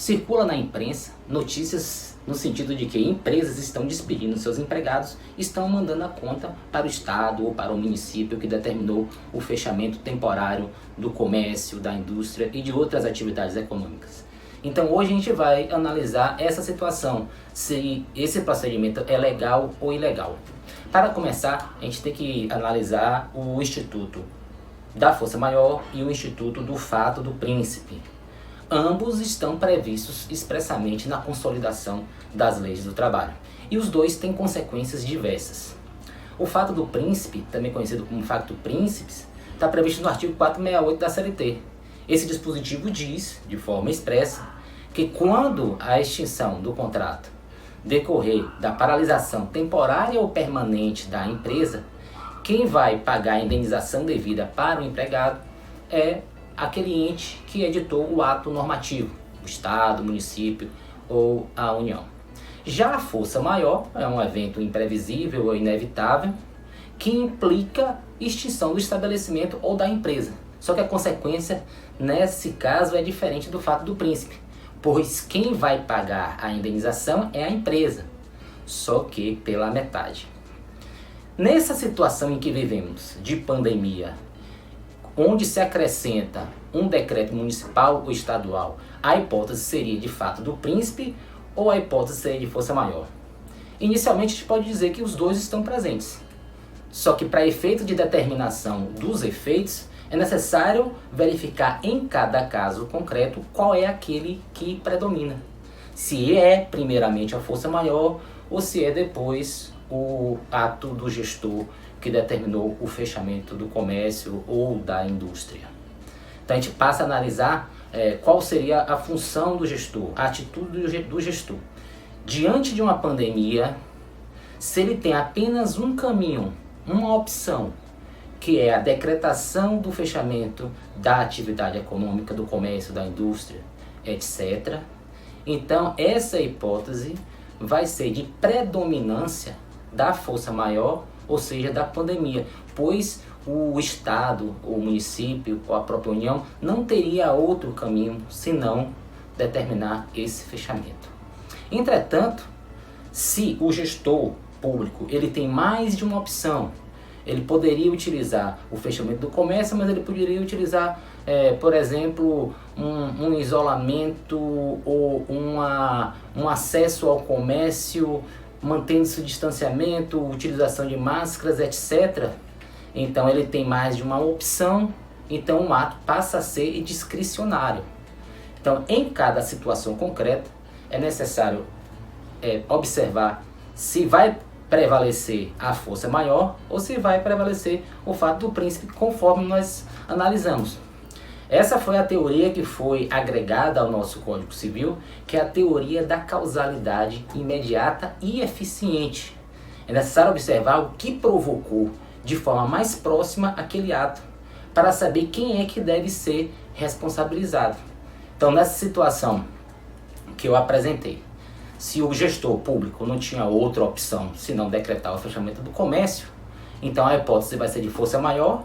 Circula na imprensa notícias no sentido de que empresas estão despedindo seus empregados e estão mandando a conta para o estado ou para o município que determinou o fechamento temporário do comércio, da indústria e de outras atividades econômicas. Então hoje a gente vai analisar essa situação, se esse procedimento é legal ou ilegal. Para começar, a gente tem que analisar o Instituto da Força Maior e o Instituto do Fato do Príncipe. Ambos estão previstos expressamente na consolidação das leis do trabalho. E os dois têm consequências diversas. O fato do príncipe, também conhecido como facto príncipes, está previsto no artigo 468 da CLT. Esse dispositivo diz, de forma expressa, que quando a extinção do contrato decorrer da paralisação temporária ou permanente da empresa, quem vai pagar a indenização devida para o empregado é aquele ente que editou o ato normativo, o Estado, o município ou a União. Já a força maior é um evento imprevisível ou inevitável que implica extinção do estabelecimento ou da empresa. Só que a consequência nesse caso é diferente do fato do príncipe, pois quem vai pagar a indenização é a empresa, só que pela metade. Nessa situação em que vivemos de pandemia, onde se acrescenta um decreto municipal ou estadual, a hipótese seria de fato do príncipe ou a hipótese seria de força maior? Inicialmente a gente pode dizer que os dois estão presentes, só que para efeito de determinação dos efeitos, é necessário verificar em cada caso concreto qual é aquele que predomina. Se é primeiramente a força maior ou se é depois o ato do gestor que determinou o fechamento do comércio ou da indústria. Então a gente passa a analisar qual seria a função do gestor, a atitude do gestor. Diante de uma pandemia, se ele tem apenas um caminho, uma opção, que é a decretação do fechamento da atividade econômica, do comércio, da indústria, etc. Então, essa hipótese vai ser de predominância da força maior, ou seja, da pandemia, pois o Estado, o município ou a própria União não teria outro caminho senão determinar esse fechamento. Entretanto, se o gestor público ele tem mais de uma opção, ele poderia utilizar o fechamento do comércio, mas ele poderia utilizar, por exemplo, um isolamento ou um acesso ao comércio, mantendo-se o distanciamento, utilização de máscaras, etc. Então ele tem mais de uma opção, então o ato passa a ser discricionário. Então em cada situação concreta é necessário observar se vai prevalecer a força maior ou se vai prevalecer o fato do príncipe, conforme nós analisamos. Essa foi a teoria que foi agregada ao nosso Código Civil, que é a teoria da causalidade imediata e eficiente. É necessário observar o que provocou de forma mais próxima aquele ato, para saber quem é que deve ser responsabilizado. Então, nessa situação que eu apresentei, se o gestor público não tinha outra opção senão decretar o fechamento do comércio, então a hipótese vai ser de força maior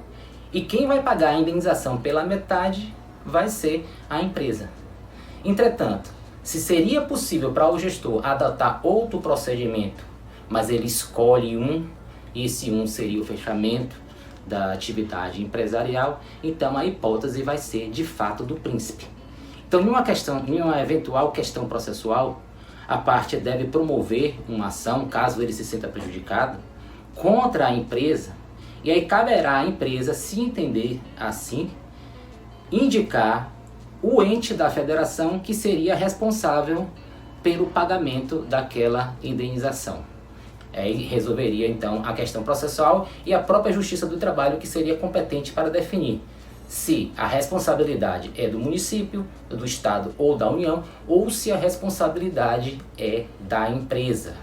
e quem vai pagar a indenização pela metade vai ser a empresa. Entretanto, se seria possível para o gestor adotar outro procedimento, mas ele escolhe e esse seria o fechamento da atividade empresarial, então a hipótese vai ser de fato do príncipe. Então, em uma eventual questão processual, a parte deve promover uma ação, caso ele se sinta prejudicado, contra a empresa, e aí caberá à empresa, se entender assim, indicar o ente da federação que seria responsável pelo pagamento daquela indenização. Aí resolveria então a questão processual e a própria Justiça do Trabalho que seria competente para definir se a responsabilidade é do município, do Estado ou da União, ou se a responsabilidade é da empresa.